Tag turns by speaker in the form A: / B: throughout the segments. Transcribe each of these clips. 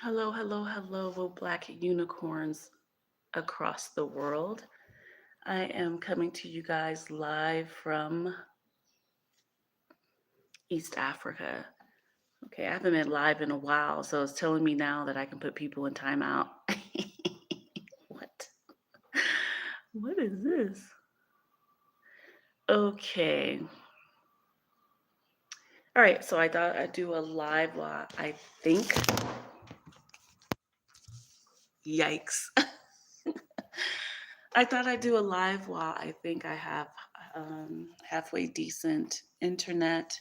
A: Hello, hello, hello, black unicorns across the world. I am coming to you guys live from East Africa. Okay, I haven't been live in a while, so it's telling me now that I can put people in timeout. What? What is this? Okay. All right, so I thought I'd do a live while I think. Yikes. I thought I'd do a live while I think I have halfway decent internet.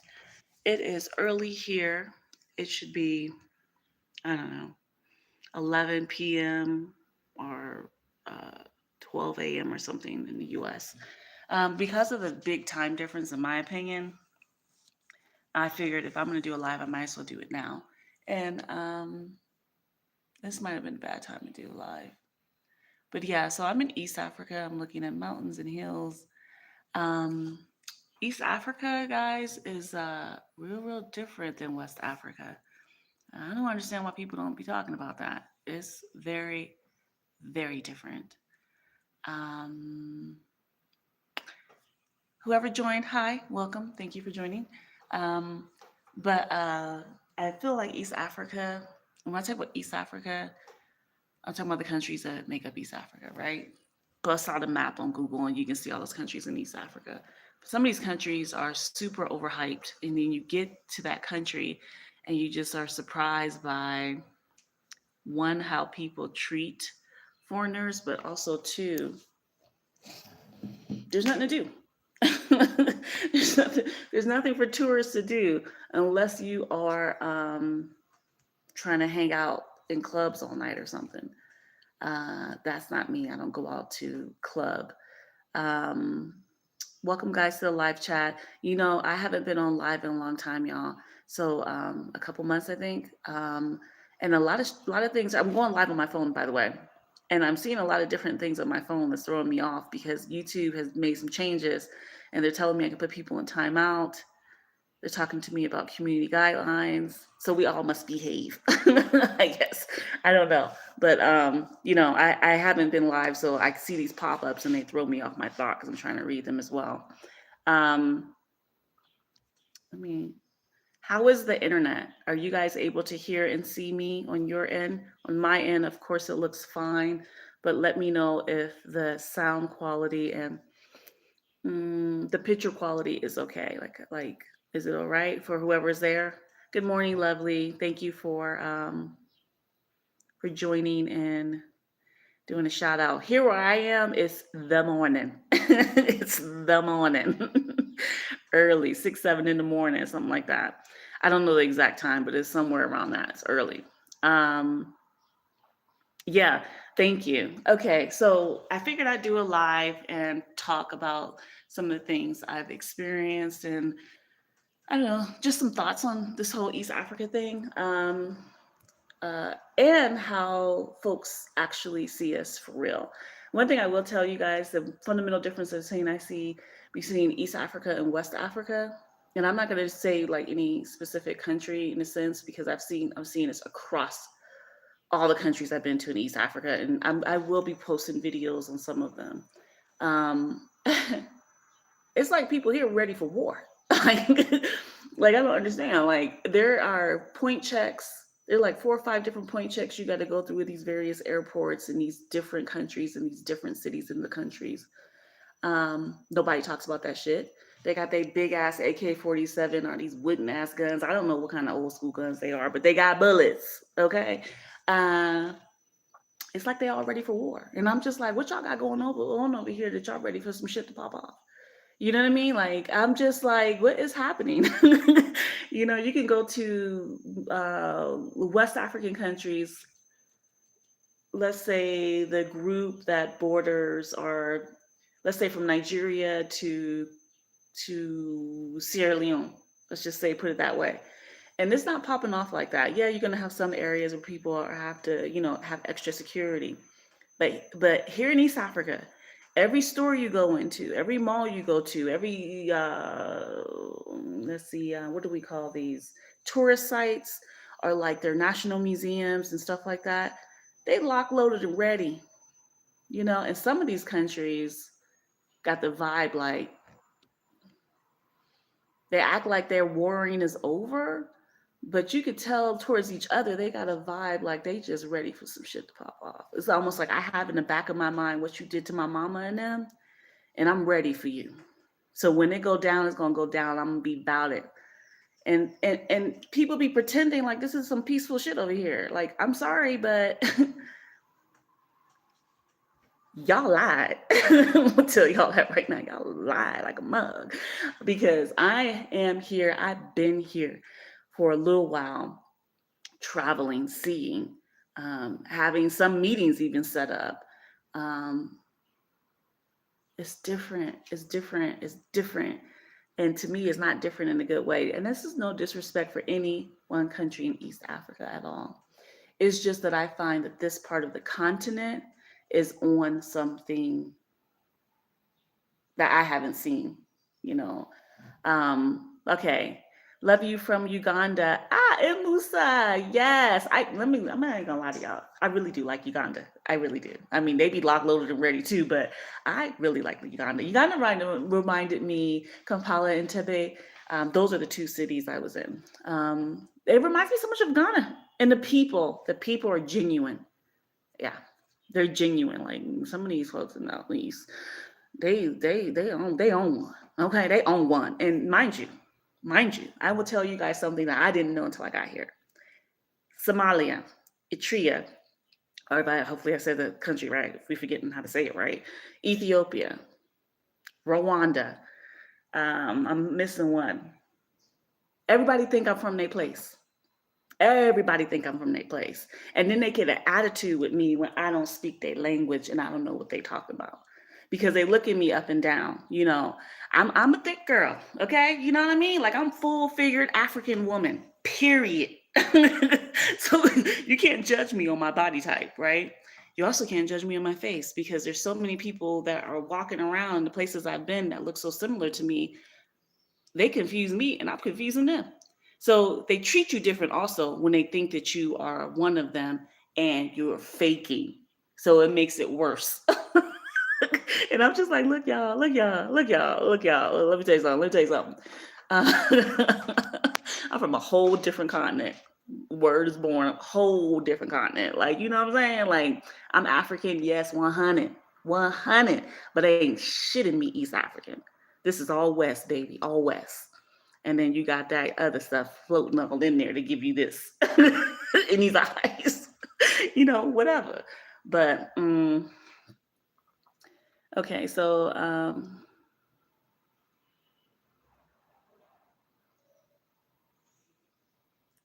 A: It is early here. It should be, I don't know, 11 p.m. or 12 a.m. or something in the US. Because of the big time difference, in my opinion, I figured if I'm going to do a live, I might as well do it now. And this might have been a bad time to do a live. But yeah, so I'm in East Africa. I'm looking at mountains and hills. Um, East Africa, guys, is real different than West Africa. I don't understand why people don't be talking about that. It's very different. Um, Whoever joined, hi, welcome. Thank you for joining. Um, but I feel like East Africa, when I talk about East Africa, I'm talking about the countries that make up East Africa, right? Plus, I saw the map on Google and you can see all those countries in East Africa. Some of these countries are super overhyped, and then you get to that country and you just are surprised by one, how people treat foreigners, but also two, there's nothing to do. There's nothing for tourists to do unless you are trying to hang out in clubs all night or something. That's not me. I don't go out to club. Um, Welcome, guys, to the live chat. I haven't been on live in a long time, y'all. So a couple months, I think. And a lot of things. I'm going live on my phone, by the way, and I'm seeing a lot of different things on my phone that's throwing me off because YouTube has made some changes, and they're telling me I can put people in timeout. They're talking to me about community guidelines. So we all must behave, I guess. I don't know. But, I haven't been live, so I see these pop ups and they throw me off my thought because I'm trying to read them as well. Um, I mean, how is the internet? Are you guys able to hear and see me on your end? On my end, of course, it looks fine, but let me know if the sound quality and the picture quality is okay. Like, is it all right for whoever's there? Good morning, lovely. Thank you for joining and doing a shout out. Here where I am, it's the morning. It's the morning. Early, 6, 7 in the morning, something like that. I don't know the exact time, but it's somewhere around that. It's early. Um, yeah, thank you. Okay, so I figured I'd do a live and talk about some of the things I've experienced and I don't know, just some thoughts on this whole East Africa thing. And how folks actually see us for real. One thing I will tell you guys, the fundamental difference I see between East Africa and West Africa, and I'm not going to say like any specific country in a sense because I'm seeing this across all the countries I've been to in East Africa, and I will be posting videos on some of them. Um, it's like people here ready for war. like, like I don't understand. Like there are point checks. There are like 4 or 5 different point checks you got to go through with these various airports in these different countries and these different cities in the countries. Nobody talks about that shit. They got their big ass AK-47 or these wooden ass guns. I don't know what kind of old school guns they are, but they got bullets. Okay. Uh, it's like they all ready for war. And I'm just like, what y'all got going on over here that y'all ready for some shit to pop off? You know what I mean? Like, I'm just like, what is happening? You can go to West African countries, let's say the group that borders are, let's say from Nigeria to Sierra Leone. Let's just say, put it that way. And it's not popping off like that. Yeah, you're gonna have some areas where people have to, have extra security. But here in East Africa, every store you go into, every mall you go to, every let's see, what do we call these tourist sites? or like their national museums and stuff like that, they lock loaded and ready, you know. And some of these countries got the vibe like they act like their warring is over, but you could tell towards each other they got a vibe like they just ready for some shit to pop off. It's almost like I have in the back of my mind what you did to my mama and them, and I'm ready for you. So when it go down, it's gonna go down. I'm gonna be about it. And people be pretending like this is some peaceful shit over here. Like, I'm sorry, but y'all lied. I'm gonna tell y'all that right now. Y'all lied like a mug. Because I am here, I've been here for a little while, traveling, seeing, having some meetings even set up. Um, it's different. It's different. It's different. And to me, it's not different in a good way. And this is no disrespect for any one country in East Africa at all. It's just that I find that this part of the continent is on something that I haven't seen, you know. Okay. Love you from Uganda. Ah, and Musa. Yes. I'm not gonna lie to y'all. I really do like Uganda. I really do. I mean, they be locked, loaded, and ready too, but I really like Uganda. Uganda reminded me, Kampala and Tebe. Those are the two cities I was in. It reminds me so much of Ghana. And the people are genuine. Yeah. They're genuine. Like some of these folks in the East, they own one. Okay, they own one. And mind you, I will tell you guys something that I didn't know until I got here. Somalia, Eritrea, or if hopefully I said the country right, if we're forgetting how to say it right. Ethiopia, Rwanda. I'm missing one. Everybody think I'm from their place. Everybody think I'm from their place. And then they get an attitude with me when I don't speak their language and I don't know what they talk about. Because they look at me up and down, you know. I'm a thick girl, okay? You know what I mean? Like I'm full figured African woman, period. So you can't judge me on my body type, right? You also can't judge me on my face because there's so many people that are walking around the places I've been that look so similar to me. They confuse me and I'm confusing them. So they treat you different also when they think that you are one of them and you're faking. So it makes it worse. And I'm just like, look, y'all, look, y'all, look, y'all, look, y'all. Let me tell you something. Let me tell you something. I'm from a whole different continent. Word is born, a whole different continent. Like, you know what I'm saying? Like, I'm African, yes, 100, 100, but they ain't shit in me East African. This is all West, baby, all West. And then you got that other stuff floating all in there to give you this in these eyes, you know, whatever. But okay, so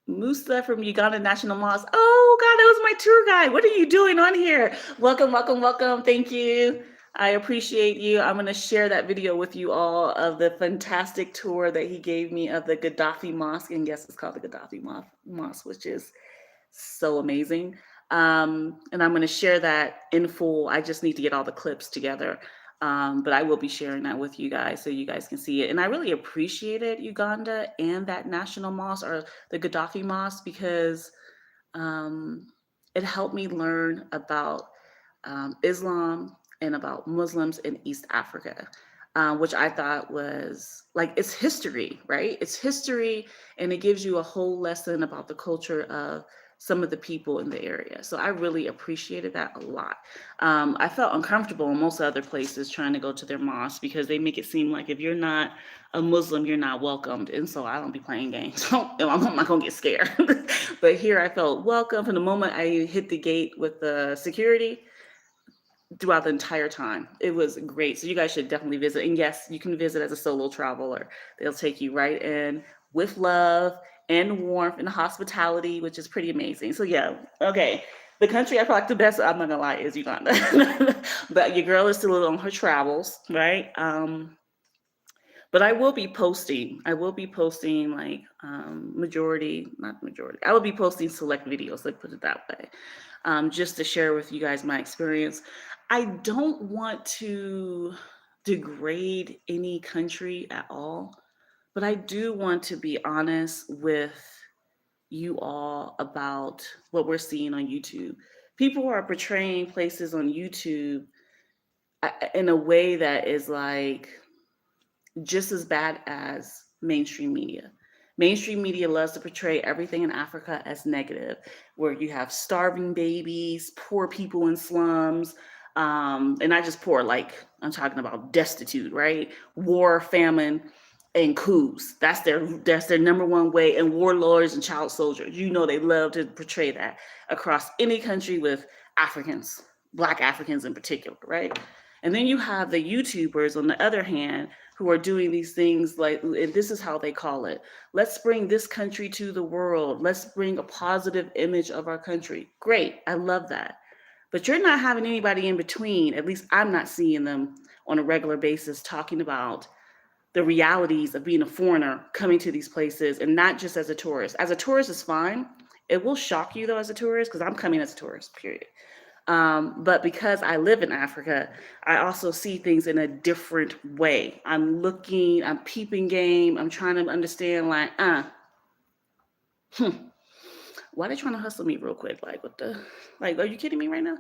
A: Musa from Uganda National Mosque. Oh God, that was my tour guide. What are you doing on here? Welcome, welcome, welcome. Thank you. I appreciate you. I'm going to share that video with you all of the fantastic tour that he gave me of the Gaddafi Mosque. And yes, it's called the Gaddafi Mosque, which is so amazing. And I'm going to share that in full. I just need to get all the clips together. But I will be sharing that with you guys so you guys can see it. And I really appreciated Uganda and that national mosque or the Gaddafi Mosque because it helped me learn about Islam and about Muslims in East Africa, which I thought was like, it's history, right? It's history, and it gives you a whole lesson about the culture of some of the people in the area. So I really appreciated that a lot. I felt uncomfortable in most other places trying to go to their mosque because they make it seem like if you're not a Muslim, you're not welcomed. And so I don't be playing games. I'm not gonna get scared. But here I felt welcome from the moment I hit the gate with the security throughout the entire time. It was great. So you guys should definitely visit. And yes, you can visit as a solo traveler. They'll take you right in with love and warmth and hospitality, which is pretty amazing. So yeah, okay. The country I feel like the best, I'm not gonna lie, is Uganda. But your girl is still on her travels, right? But I will be posting. I will be posting like not majority. I will be posting select videos. Let's put it that way, just to share with you guys my experience. I don't want to degrade any country at all, but I do want to be honest with you all about what we're seeing on YouTube. People are portraying places on YouTube in a way that is like just as bad as mainstream media. Mainstream media loves to portray everything in Africa as negative, where you have starving babies, poor people in slums, and not just poor, like I'm talking about destitute, right? War, famine, and coups. That's their number one way, and warlords and child soldiers. You know they love to portray that across any country with Africans, Black Africans in particular, right? And then you have the YouTubers on the other hand who are doing these things like, and this is how they call it. Let's bring this country to the world. Let's bring a positive image of our country. Great. I love that. But you're not having anybody in between. At least I'm not seeing them on a regular basis talking about the realities of being a foreigner coming to these places and not just as a tourist. As a tourist is fine. It will shock you though as a tourist because I'm coming as a tourist, period. But because I live in Africa, I also see things in a different way. I'm looking, I'm peeping game, I'm trying to understand, like, hmm, why they trying to hustle me real quick? Like, what the, like, are you kidding me right now?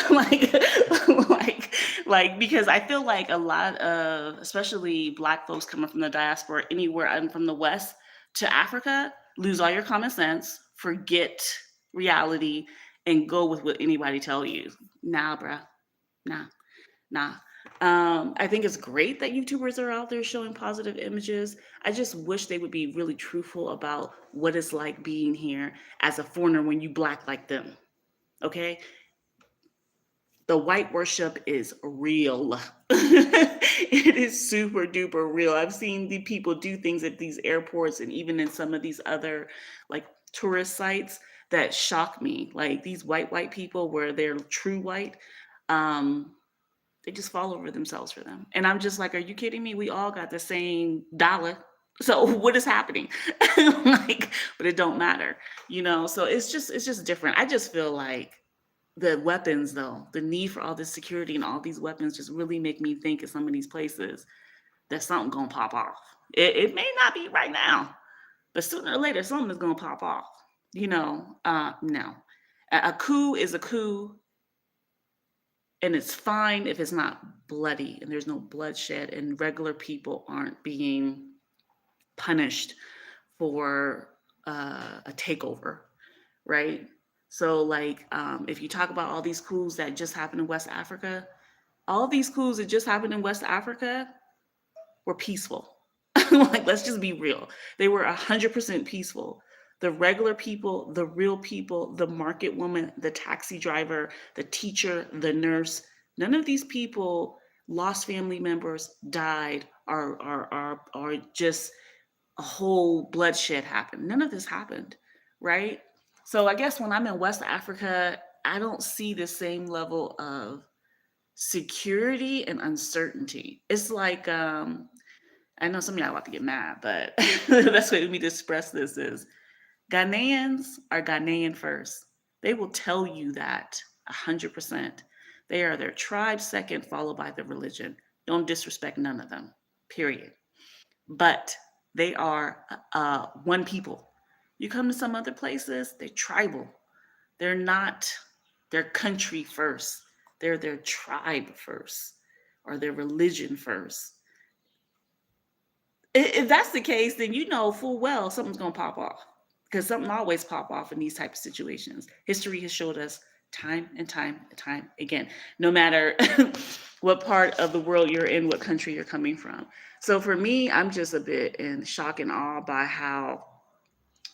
A: like, like, because I feel like a lot of, especially Black folks coming from the diaspora, anywhere I'm from the West to Africa, lose all your common sense, forget reality, and go with what anybody tell you. Nah, bruh. Nah, nah. I think it's great that YouTubers are out there showing positive images. I just wish they would be really truthful about what it's like being here as a foreigner when you Black like them. Okay? The white worship is real. It is super duper real. I've seen the people do things at these airports and even in some of these other like tourist sites that shock me. Like these white people where they're true white. Um, they just fall over themselves for them. And I'm just like, are you kidding me? We all got the same dollar. So what is happening? Like, but it don't matter, So it's just different. I just feel like the weapons though, the need for all this security and all these weapons just really make me think in some of these places that something gonna pop off. It may not be right now, but sooner or later something is gonna pop off. No. A coup is a coup and it's fine if it's not bloody and there's no bloodshed and regular people aren't being punished for a takeover, right? So, like, if you talk about all these coups that just happened in West Africa, all these coups that just happened in West Africa were peaceful. Like, let's just be real. They were 100% peaceful. The regular people, the real people, the market woman, the taxi driver, the teacher, the nurse, none of these people lost family members, died, or just a whole bloodshed happened. None of this happened, right? So I guess when I'm in West Africa, I don't see the same level of security and uncertainty. It's like I know some of y'all about to get mad, but the best way for me to express this is Ghanaians are Ghanaian first. They will tell you that 100%. They are their tribe second, followed by their religion. Don't disrespect none of them, period. But they are one people. You come to some other places, they're tribal. They're not their country first. They're their tribe first or their religion first. If that's the case, then you know full well something's gonna pop off because something always pop off in these type of situations. History has showed us time and time and time again, no matter what part of the world you're in, what country you're coming from. So for me, I'm just a bit in shock and awe by how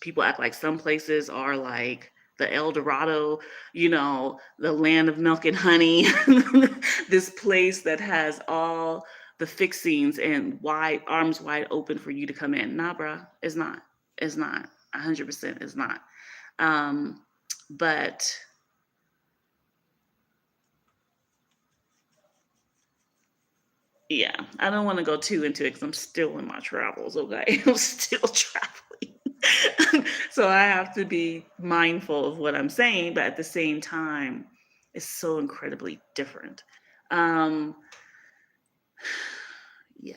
A: people act like some places are like the El Dorado, the land of milk and honey, this place that has all the fixings and wide arms wide open for you to come in. Nah, bruh, it's not. It's not. 100% is not. But yeah, I don't want to go too into it because I'm still in my travels, okay? I'm still traveling. So I have to be mindful of what I'm saying, but at the same time, it's so incredibly different. Um, yeah,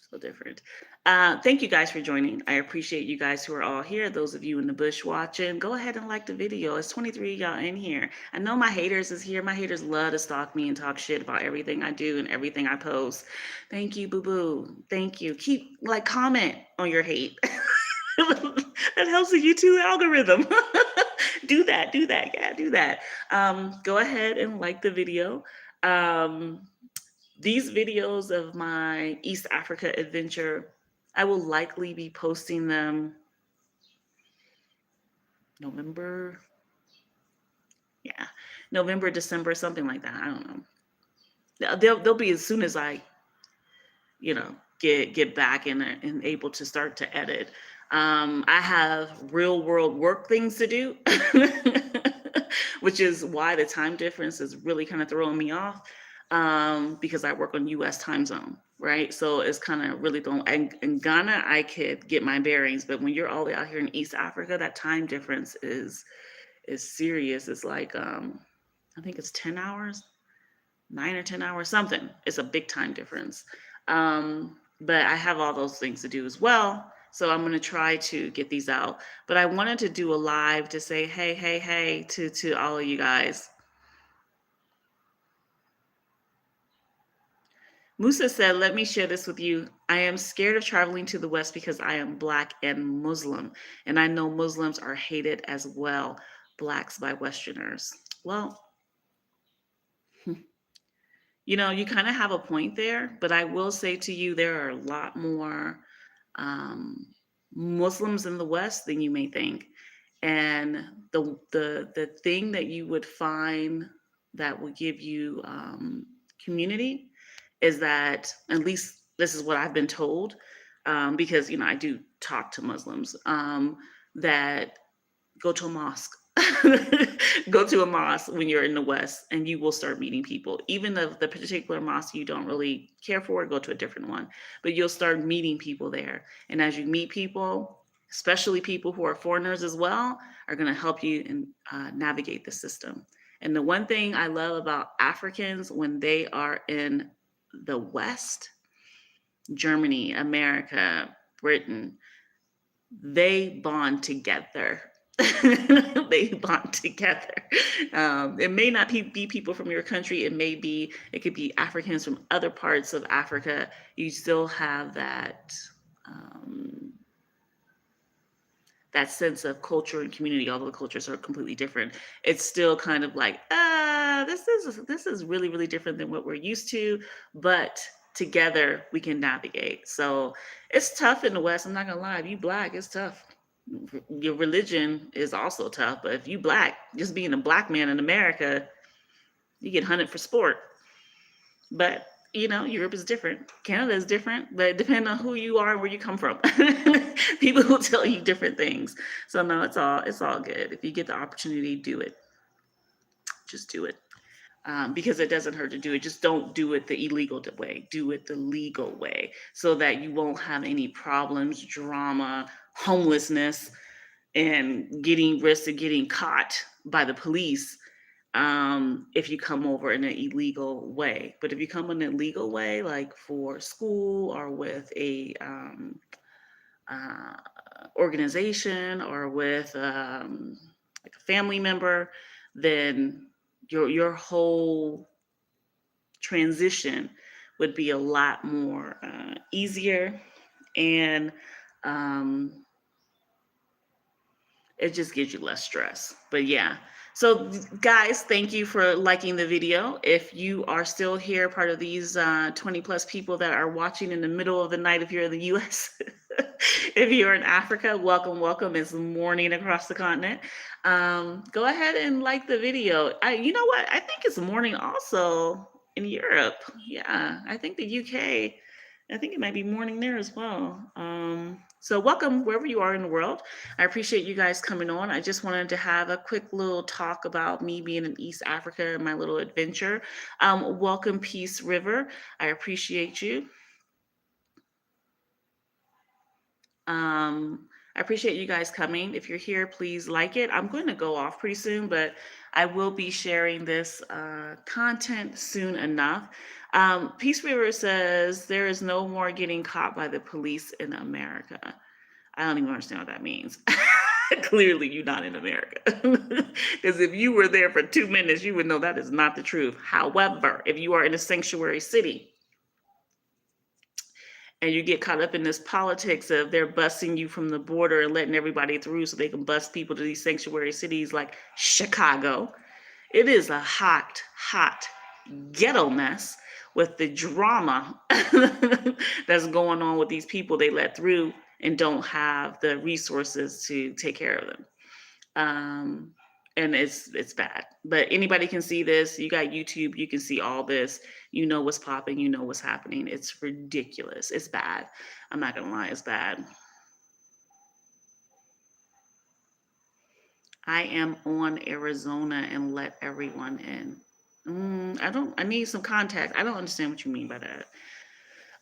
A: so different. Thank you guys for joining. I appreciate you guys who are all here. Those of you in the bush watching, go ahead and like the video. It's 23 of y'all in here. I know my haters is here. My haters love to stalk me and talk shit about everything I do and everything I post. Thank you, boo boo. Thank you. Keep like comment on your hate. That helps the YouTube algorithm. Do that. Do that. Yeah, do that. Go ahead and like the video. Um, these videos of my East Africa adventure, I will likely be posting them November, yeah, November, December, something like that. I don't know. They'll be as soon as I, get back and able to start to edit. I have real world work things to do, which is why the time difference is really kind of throwing me off. Because I work on U.S. time zone, right? So it's kind of really throwing. And in Ghana, I could get my bearings, but when you're all the way out here in East Africa, that time difference is serious. It's like I think it's 10 hours, 9 or 10 hours, something. It's a big time difference. But I have all those things to do as well. So I'm going to try to get these out. But I wanted to do a live to say, hey, hey, hey, to all of you guys. Musa said, let me share this with you. I am scared of traveling to the West because I am Black and Muslim. And I know Muslims are hated as well, Blacks by Westerners. Well, you kind of have a point there, but I will say to you, there are a lot more um, Muslims in the West than you may think. And the thing that you would find that will give you community is that, at least this is what I've been told, because I do talk to Muslims, that go to a mosque. Go to a mosque when you're in the West, and you will start meeting people. Even if the particular mosque you don't really care for, go to a different one. But you'll start meeting people there. And as you meet people, especially people who are foreigners as well, are going to help you navigate the system. And the one thing I love about Africans when they are in the West, Germany, America, Britain, they bond together. They bond together. It may not be people from your country. It could be Africans from other parts of Africa. You still have that sense of culture and community, although the cultures are completely different. It's still kind of like, this is really, really different than what we're used to, but together we can navigate. So it's tough in the West. I'm not gonna lie. If you Black, it's tough. Your religion is also tough, but if you Black, just being a Black man in America, you get hunted for sport. But Europe is different. Canada is different, but depending on who you are and where you come from, people will tell you different things. So no, it's all good. If you get the opportunity, do it. Just do it. Because it doesn't hurt to do it. Just don't do it the illegal way. Do it the legal way, so that you won't have any problems, drama, homelessness, and risk of getting caught by the police if you come over in an illegal way. But if you come in an illegal way, like for school or with a organization or with like a family member, then your whole transition would be a lot more easier, and it just gives you less stress. But yeah. So guys, thank you for liking the video. If you are still here, part of these 20 plus people that are watching in the middle of the night, if you're in the US, if you're in Africa, welcome, welcome. It's morning across the continent. Go ahead and like the video. You know what? I think it's morning also in Europe. Yeah, I think the UK, I think it might be morning there as well. So welcome wherever you are in the world. I appreciate you guys coming on. I just wanted to have a quick little talk about me being in East Africa and my little adventure. Welcome, Peace River. I appreciate you. I appreciate you guys coming. If you're here, please like it. I'm going to go off pretty soon, but I will be sharing this content soon enough. Peace River says there is no more getting caught by the police in America. I don't even understand what that means. Clearly, you're not in America. Because if you were there for 2 minutes, you would know that is not the truth. However, if you are in a sanctuary city and you get caught up in this politics of they're busing you from the border and letting everybody through so they can bus people to these sanctuary cities like Chicago, it is a hot, hot ghetto mess with the drama that's going on with these people they let through and don't have the resources to take care of them. Um, and it's bad. But anybody can see this. You got YouTube, you can see all this. You know what's popping, you know what's happening. It's ridiculous. It's bad. I'm not gonna lie, it's bad. I am on Arizona and let everyone in. I need some context. I don't understand what you mean by that.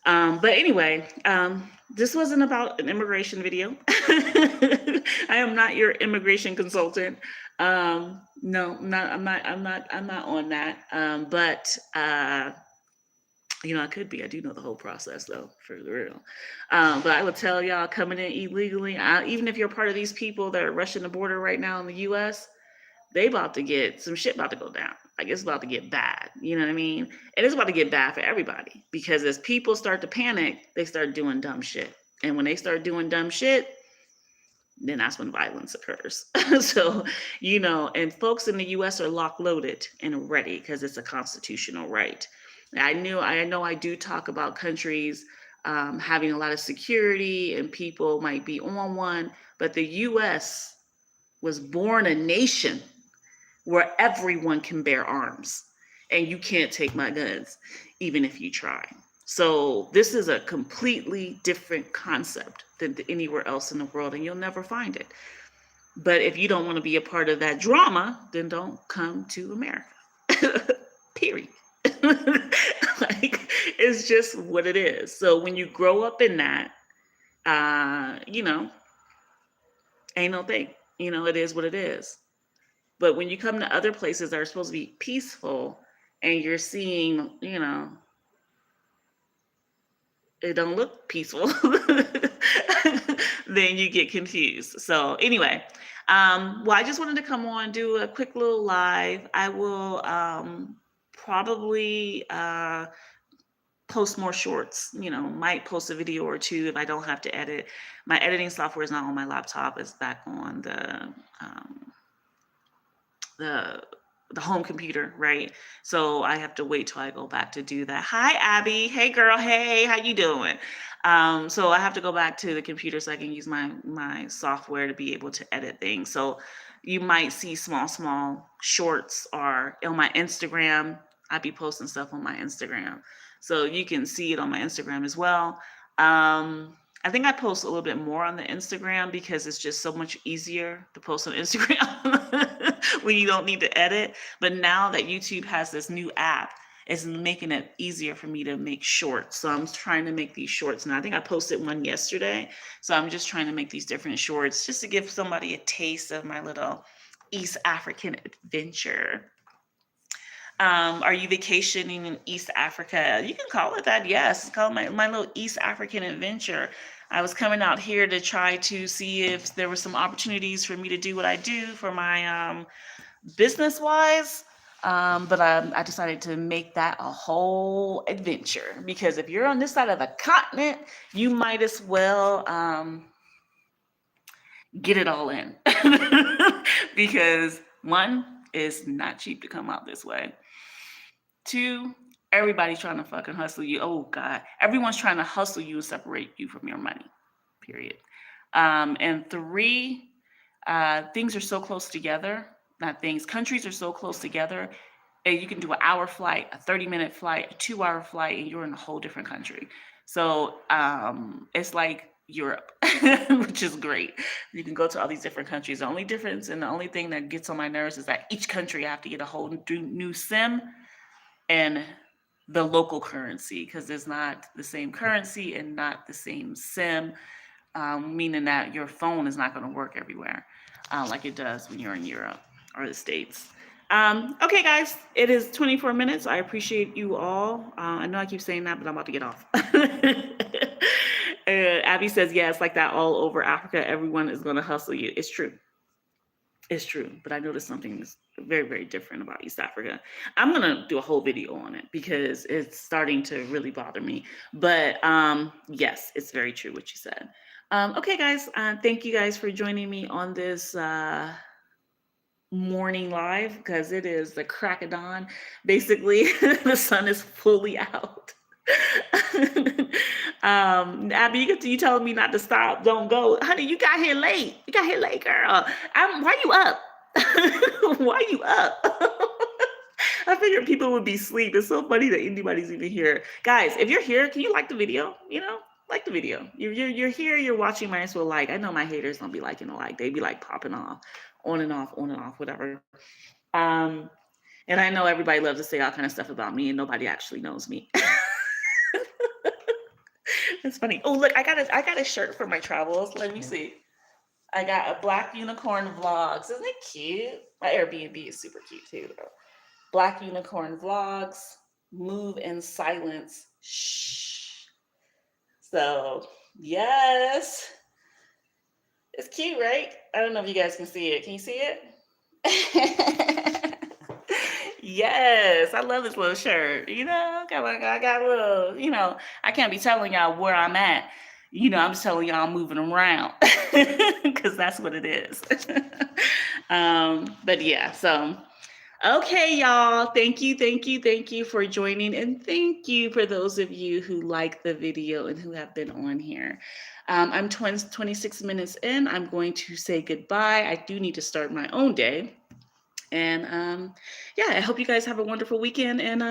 A: But anyway, this wasn't about an immigration video. I am not your immigration consultant. No, I'm not on that. But I could be. I do know the whole process though, for real. But I would tell y'all coming in illegally, even if you're part of these people that are rushing the border right now in the U.S., they about to get some shit about to go down. Like it's about to get bad. You know what I mean? And it's about to get bad for everybody because as people start to panic, they start doing dumb shit. And when they start doing dumb shit, then that's when violence occurs. So, and folks in the US are lock loaded and ready because it's a constitutional right. I know I do talk about countries having a lot of security and people might be on one, but the US was born a nation where everyone can bear arms and you can't take my guns, even if you try. So this is a completely different concept than anywhere else in the world, and you'll never find it. But if you don't want to be a part of that drama, then don't come to America. Period. Like, it's just what it is. So when you grow up in that, ain't no thing. It is what it is. But when you come to other places that are supposed to be peaceful and you're seeing, it don't look peaceful, then you get confused. So anyway, well, I just wanted to come on, do a quick little live. I will probably post more shorts, might post a video or two if I don't have to edit. My editing software is not on my laptop. It's back on the home computer, right? So I have to wait till I go back to do that. Hi, Abby. Hey, girl. Hey, how you doing? So I have to go back to the computer so I can use my software to be able to edit things. So you might see small shorts or on my Instagram. I'd be posting stuff on my Instagram. So you can see it on my Instagram as well. I think I post a little bit more on the Instagram because it's just so much easier to post on Instagram when you don't need to edit. But now that YouTube has this new app, it's making it easier for me to make shorts. So I'm trying to make these shorts. And I think I posted one yesterday. So I'm just trying to make these different shorts just to give somebody a taste of my little East African adventure. Are you vacationing in East Africa? You can call it that. Yes, call it my little East African adventure. I was coming out here to try to see if there were some opportunities for me to do what I do for my business wise. But I decided to make that a whole adventure because if you're on this side of the continent, you might as well get it all in because one, it's not cheap to come out this way. Two, everybody's trying to fucking hustle you. Oh God, everyone's trying to hustle you and separate you from your money, period. And three, things are so close together. Countries are so close together. And you can do an hour flight, a 30-minute flight, a 2-hour flight, and you're in a whole different country. So it's like Europe, which is great. You can go to all these different countries. The only difference and the only thing that gets on my nerves is that each country I have to get a whole new SIM and the local currency because it's not the same currency and not the same SIM, meaning that your phone is not going to work everywhere like it does when you're in Europe or the States. Okay, guys, it is 24 minutes. I appreciate you all. I know I keep saying that, but I'm about to get off. Abby says, yeah, it's like that all over Africa. Everyone is going to hustle you. It's true. It's true. But I noticed something that's very, very different about East Africa. I'm going to do a whole video on it because it's starting to really bother me. But yes, it's very true what you said. Okay, guys, thank you guys for joining me on this morning live because it is the crack of dawn. Basically, the sun is fully out. Abby, you telling me not to stop, don't go. Honey, you got here late. You got here late, girl. Why you up? Why you up? I figured people would be asleep. It's so funny that anybody's even here. Guys, if you're here, can you like the video? You know, like the video. You're here, you're watching, might as well like. I know my haters don't be liking the like. They be like popping off, on and off, whatever. And I know everybody loves to say all kind of stuff about me and nobody actually knows me. It's funny. Oh, look, I got a shirt for my travels. Let me see. I got a BlackUnicorn Vlogs. Isn't it cute? My Airbnb is super cute too, though. BlackUnicorn Vlogs. Move in silence. Shh. So, yes. It's cute, right? I don't know if you guys can see it. Can you see it? Yes, I love this little shirt. You know, I got a little, you know, I can't be telling y'all where I'm at. You know, I'm just telling y'all I'm moving around because that's what it is. But yeah, so okay, y'all. Thank you for joining. And thank you for those of you who like the video and who have been on here. I'm 26 minutes in. I'm going to say goodbye. I do need to start my own day. And yeah, I hope you guys have a wonderful weekend and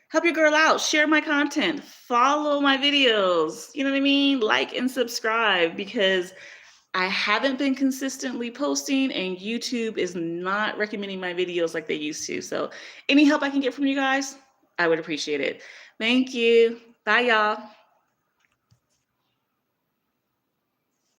A: help your girl out. Share my content. Follow my videos. You know what I mean? Like and subscribe because I haven't been consistently posting and YouTube is not recommending my videos like they used to. So any help I can get from you guys, I would appreciate it. Thank you. Bye, y'all.